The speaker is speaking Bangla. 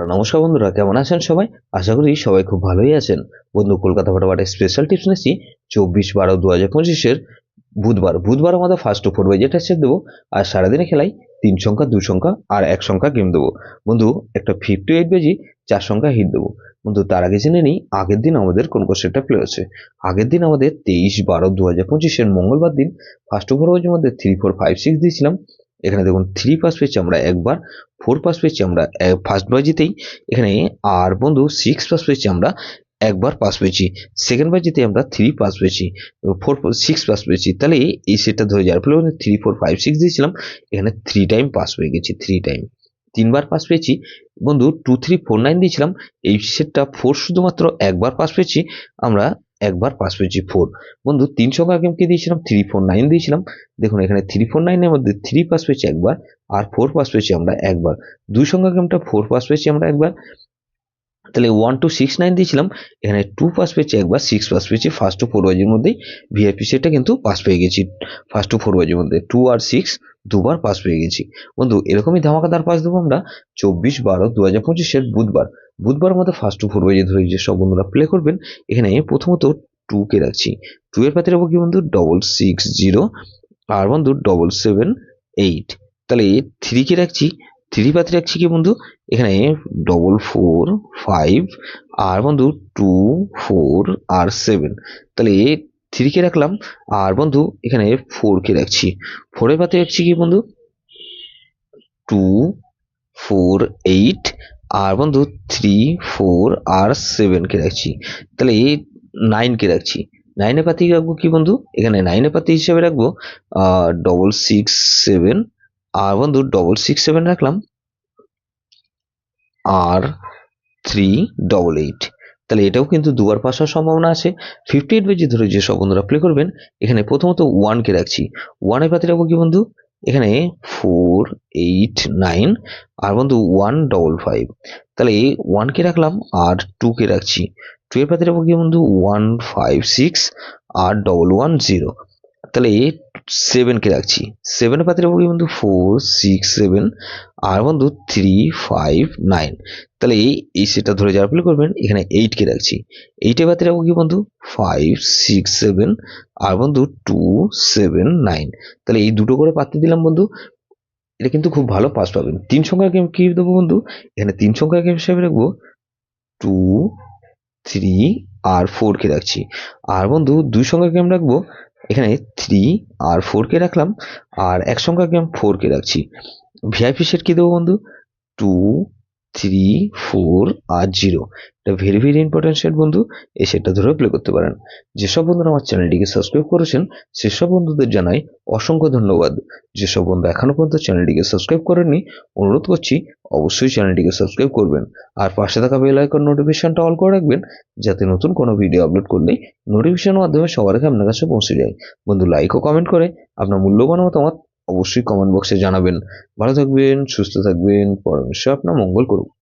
নমস্কার বন্ধুরা, কেমন আছেন সবাই? আশা করি সবাই খুব ভালোই আছেন। বন্ধু, কলকাতা ফটোফাটের স্পেশাল টিপস নিচ্ছি 24/12/2025 বুধবার আমাদের first to four budget set দেবো। আর সারাদিনে খেলাই 3 সংখ্যা, 2 সংখ্যা আর 1 সংখ্যা গেম দেবো। বন্ধু, একটা 58 বেজি 4 সংখ্যা হিট দেবো। বন্ধু, তার আগে জেনে নিই আগের দিন আমাদের কোন কোন সেটটা প্লে হচ্ছে। আগের দিন আমাদের 23/12/2025 মঙ্গলবার দিন ফার্স্ট টু ফোর বাজের মধ্যে 3 4 5 6 দিয়েছিলাম। এখানে দেখুন 3 পাস পেয়েছি আমরা একবার, 4 পাস পেয়েছি আমরা ফার্স্ট বাজিতেই এখানে। আর বন্ধু 6 পাস পেয়েছি আমরা একবার, পাস পেয়েছি সেকেন্ড বাজিতে আমরা 3 পাস পেয়েছি, 6 পাস পেয়েছি। তাহলে এই সেটটা ধরে যাওয়ার ফলে 3 4 5 6 দিয়েছিলাম, এখানে 3 টাইম পাস পেয়ে গেছি। 3 টাইম 3বার পাস পেয়েছি। বন্ধু 2349 দিয়েছিলাম, এই সেটটা 4 শুধুমাত্র একবার পাস পেয়েছি আমরা, একবার পাস পেয়েছি 4। বন্ধু 3 সংখ্যা গেমকে দিয়েছিলাম 349 দিয়েছিলাম। দেখুন এখানে 349 এর মধ্যে 3 পাস পেয়েছি একবার আর 4 পাস পেয়েছি আমরা একবার। 2 সংখ্যা গেমটা 4 পাস পেয়েছি আমরা একবার। তাহলে 1269 দিয়েছিলাম, এখানে 2 পাস পেয়েছি একবার, 6 পাস পেয়েছি। ফার্স্ট টু ফোর বাজির মধ্যেই ভিআইপি সেটটা কিন্তু পাস পেয়ে গেছি। ফার্স্ট টু ফোর বাজির মধ্যে 2 আর 6 দুবার পাস পেয়ে গেছি। বন্ধু এরকমই ধামাকাদার পাস দেবো আমরা 24/12/2025 বুধবার আমাদের ফার্স্ট টু ফোর বাজি ধরে যে সব বন্ধুরা প্লে করবেন। এখানে প্রথমত 2 কে রাখছি, 2 এর পাতে রাখবো কি বন্ধু 660 আর বন্ধু 778। তাহলে 3 কে রাখছি, 3 পাতে রাখছি কি বন্ধু এখানে 445 আর বন্ধু 24 আর 7। তাহলে 3 কে রাখলাম আর বন্ধু এখানে 4 কে রাখছি, 4 এর পাতে রাখছি কি বন্ধু 248 আর বন্ধু 3 4 আর 7 কে রাখছি। তাহলে 9 কে রাখছি, 9 এর পাতে রাখবো কি বন্ধু এখানে 9 এর পাতে হিসেবে রাখবো 667 আর বন্ধু 667 রাখলাম আর 388। তাহলে এটাও কিন্তু দুবার পাস হওয়ার সম্ভাবনা আছে। 58 বেজি ধরে যে সব বন্ধুরা প্লে করবেন এখানে প্রথমত 1 কে রাখছি, 1 এর পাতে রাখবো কি বন্ধু এখানে 489 আর বন্ধু 155। তাহলে 1 কে রাখলাম আর 2 কে রাখছি, 2 এর পাতে রাখবো কি বন্ধু 156 আর 110। তাহলে 7 কে রাখছি, 7 এর পাতে রাখবো কি বন্ধু 467 আর বন্ধু 359। তাহলে এই সেটটা ধরে যারা প্লে করবেন এখানে 8 কে রাখছি, 8 এর পাতে রাখবো কি বন্ধু 567 আর বন্ধু 279। তাহলে এই দুটো করে পাতে দিলাম বন্ধু, এটা কিন্তু খুব ভালো পাস পাবেন। 3 সংখ্যার গেম কি দেবো বন্ধু এখানে 3 সংখ্যার গেম হিসেবে রাখবো 2 3 আর 4 কে রাখছি। আর বন্ধু 2 সংখ্যার গেম রাখবো এখানে 3 আর 4 কে রাখলাম আর 1 সংখ্যার গেম 4 কে রাখছি। ভিআইপি সেট কি দেবো বন্ধু 2 3 4 আর 0। এটা ভেরি ভেরি ইম্পর্টেন্ট সেট বন্ধু, এই সেটটা ধরে প্লে করতে পারেন। যেসব বন্ধুরা আমার চ্যানেলটিকে সাবস্ক্রাইব করেছেন সেসব বন্ধুদের জানাই অসংখ্য ধন্যবাদ। যেসব বন্ধু এখনো পর্যন্ত চ্যানেলটিকে সাবস্ক্রাইব করেননি অনুরোধ করছি অবশ্যই চ্যানেলটিকে সাবস্ক্রাইব করবেন আর পাশে থাকা বেল আইকন নোটিফিকেশনটা অল করে রাখবেন, যাতে নতুন কোনো ভিডিও আপলোড করলেই নোটিফিকেশনের মাধ্যমে সবার আগে আপনার কাছে পৌঁছে যায়। বন্ধু লাইক ও কমেন্ট করে আপনার মূল্যবান মতামত অবশ্যই কমেন্ট বক্সে জানাবেন। ভালো থাকবেন, সুস্থ থাকবেন, পরমেশ্বর আপনার মঙ্গল করুন।